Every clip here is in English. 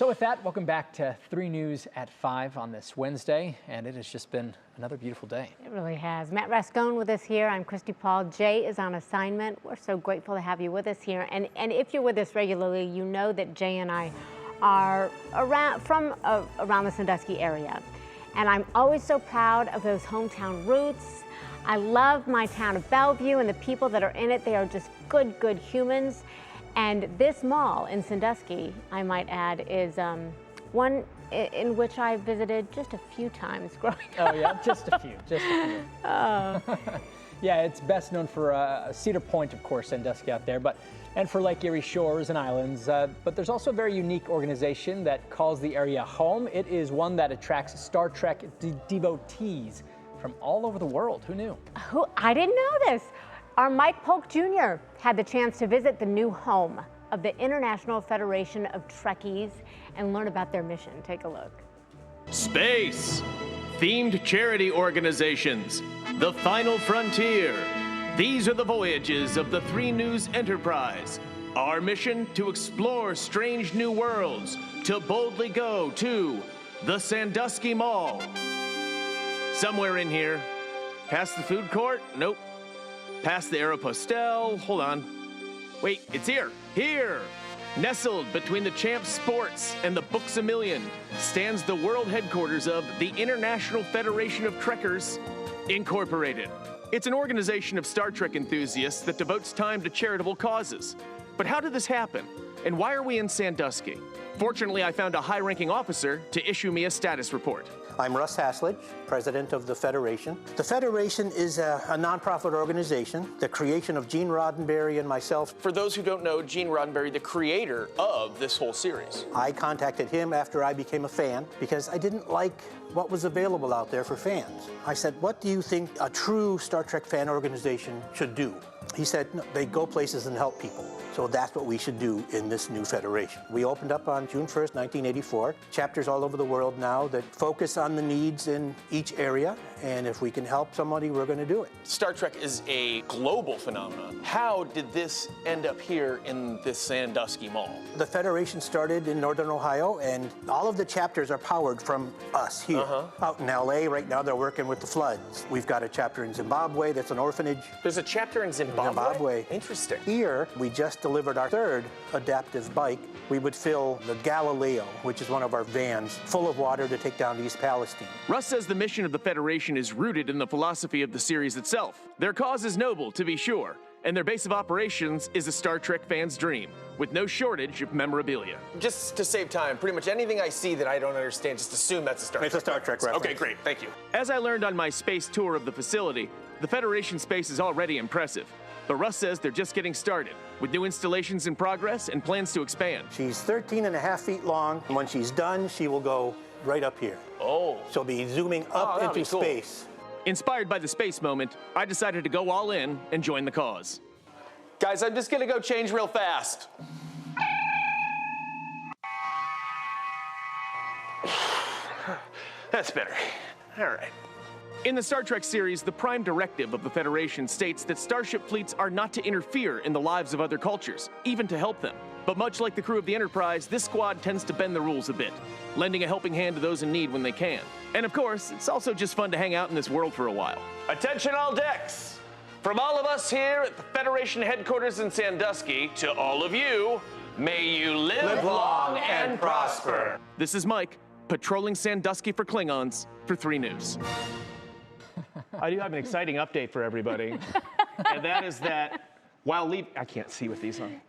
So with that, welcome back to 3 News at 5 on this Wednesday, and it has just been another beautiful day. It really has. Matt Rascone with us here. I'm Christy Paul. Jay is on assignment. We're so grateful to have you with us here. And if you're with us regularly, you know that Jay and I are from around the Sandusky area. And I'm always so proud of those hometown roots. I love my town of Bellevue and the people that are in it. They are just good humans. And this mall in Sandusky, I might add, is one in which I visited just a few times growing up. Oh yeah, just a few. Yeah, it's best known for Cedar Point, of course, Sandusky out there, and for Lake Erie shores and islands. But there's also a very unique organization that calls the area home. It is one that attracts Star Trek devotees from all over the world. Who knew? I didn't know this. Our Mike Polk Jr. had the chance to visit the new home of the International Federation of Trekkies and learn about their mission. Take a look. Space, themed charity organizations, the final frontier. These are the voyages of the 3 News Enterprise. Our mission to explore strange new worlds, to boldly go to the Sandusky Mall. Somewhere in here, past the food court? Nope. Past the Aeropostale, hold on. Wait, it's here. Here! Nestled between the Champ Sports and the Books A Million stands the world headquarters of the International Federation of Trekkers, Incorporated. It's an organization of Star Trek enthusiasts that devotes time to charitable causes. But how did this happen? And why are we in Sandusky? Fortunately, I found a high-ranking officer to issue me a status report. I'm Russ Haslage, president of the Federation. The Federation is a nonprofit organization, the creation of Gene Roddenberry and myself. For those who don't know, Gene Roddenberry, the creator of this whole series. I contacted him after I became a fan because I didn't like what was available out there for fans. I said, what do you think a true Star Trek fan organization should do? He said, no, they go places and help people. So that's what we should do in this new federation. We opened up on June 1st, 1984. Chapters all over the world now that focus on the needs in each area. And if we can help somebody, we're going to do it. Star Trek is a global phenomenon. How did this end up here in this Sandusky Mall? The Federation started in Northern Ohio, and all of the chapters are powered from us here. Out in LA, right now they're working with the floods. We've got a chapter in Zimbabwe that's an orphanage. There's a chapter in Zimbabwe? Interesting. Here, we just delivered our 3rd adaptive bike. We would fill the Galileo, which is one of our vans, full of water to take down to East Palestine. Russ says the mission of the Federation is rooted in the philosophy of the series itself. Their cause is noble, to be sure, and their base of operations is a Star Trek fan's dream, with no shortage of memorabilia. Just to save time, pretty much anything I see that I don't understand, just assume that's a Star Trek. It's a Star Trek reference. Okay, great, thank you. As I learned on my space tour of the facility, the Federation space is already impressive. But Russ says they're just getting started, with new installations in progress and plans to expand. She's 13.5 feet long. When she's done, she will go right up here. Oh. She'll be zooming up into space. Inspired by the space moment, I decided to go all in and join the cause. Guys, I'm just gonna go change real fast. That's better. All right. In the Star Trek series, the prime directive of the Federation states that starship fleets are not to interfere in the lives of other cultures, even to help them. But much like the crew of the Enterprise, this squad tends to bend the rules a bit, lending a helping hand to those in need when they can. And of course, it's also just fun to hang out in this world for a while. Attention all decks! From all of us here at the Federation headquarters in Sandusky to all of you, may you live long and prosper. This is Mike, patrolling Sandusky for Klingons for 3 News. I do have an exciting update for everybody, and that is that while I can't see with these on.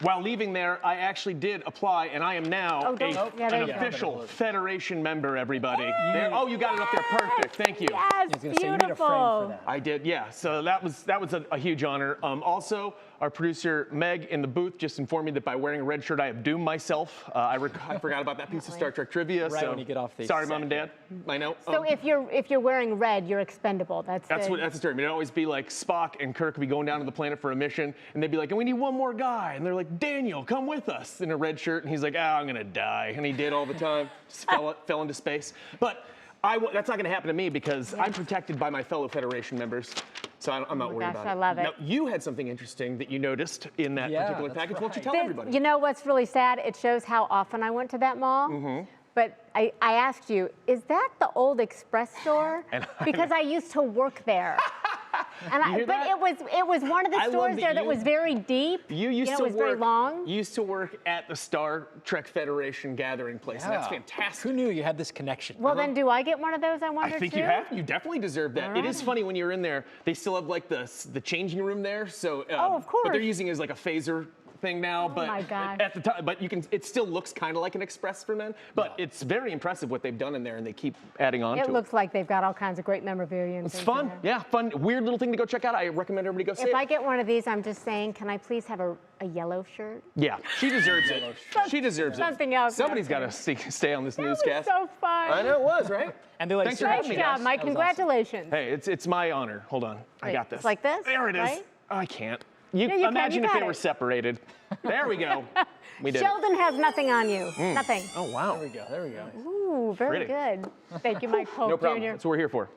While leaving there, I actually did apply, and I am now an official Federation member, everybody. You got it up there. Perfect. Thank you. Yes, beautiful. You need a frame for that. I did, yeah. So that was a huge honor. Also, our producer, Meg, in the booth just informed me that by wearing a red shirt, I have doomed myself. I forgot about that piece of Star Trek trivia. Right when you get off the sorry, set. Mom and Dad. I know. So if you're wearing red, you're expendable. That's the term. It'd always be like Spock and Kirk would be going down to the planet for a mission, and they'd be like, and we need one more guy. And they're like, Daniel, come with us, in a red shirt. And he's like, I'm going to die. And he did all the time. Just fell into space. But That's not going to happen to me because I'm protected by my fellow Federation members. So I'm not worried about it. I love it. Now, you had something interesting that you noticed in that particular that's package. Why don't you right. tell everybody? You know what's really sad? It shows how often I went to that mall. But I asked you, is that the old Express store? Because I used to work there. But it was one of the stores there that was very deep. You used to it was very long. You used to work at the Star Trek Federation gathering place, and that's fantastic. Who knew you had this connection? Well, then do I get one of those, I wonder, I think too? you have. You definitely deserve that. All It is right. funny when you're in there, they still have like the changing room there. So, Oh, of course. But they're using it as like a phaser thing now. Oh but my gosh. at the time, but it still looks kind of like an Express for men. But it's very impressive what they've done in there, and they keep adding on to it. It looks like they've got all kinds of great memorabilia. And It's things fun. in there. Yeah, fun. Weird little thing to go check out. I recommend everybody go see If it. I get one of these, I'm just saying, can I please have a yellow shirt? Yeah, she deserves it. She deserves it. Something else. Somebody's got to stay on this That was newscast. so fun. I know it was, right? And they let Thanks you for sit having Great me, job, guys. Mike. That was awesome. Congratulations. Hey, it's my honor. Hold on. I Wait, got this. it's like this, There it is. right? Oh, I can't. you can. Imagine You if got they were it. separated. There we go. We did it. Sheldon has nothing on you. Nothing. Oh, wow. There we go. There we go. Ooh, very Pretty. good. Thank you, Mike Polk No problem. Jr. That's what we're here for.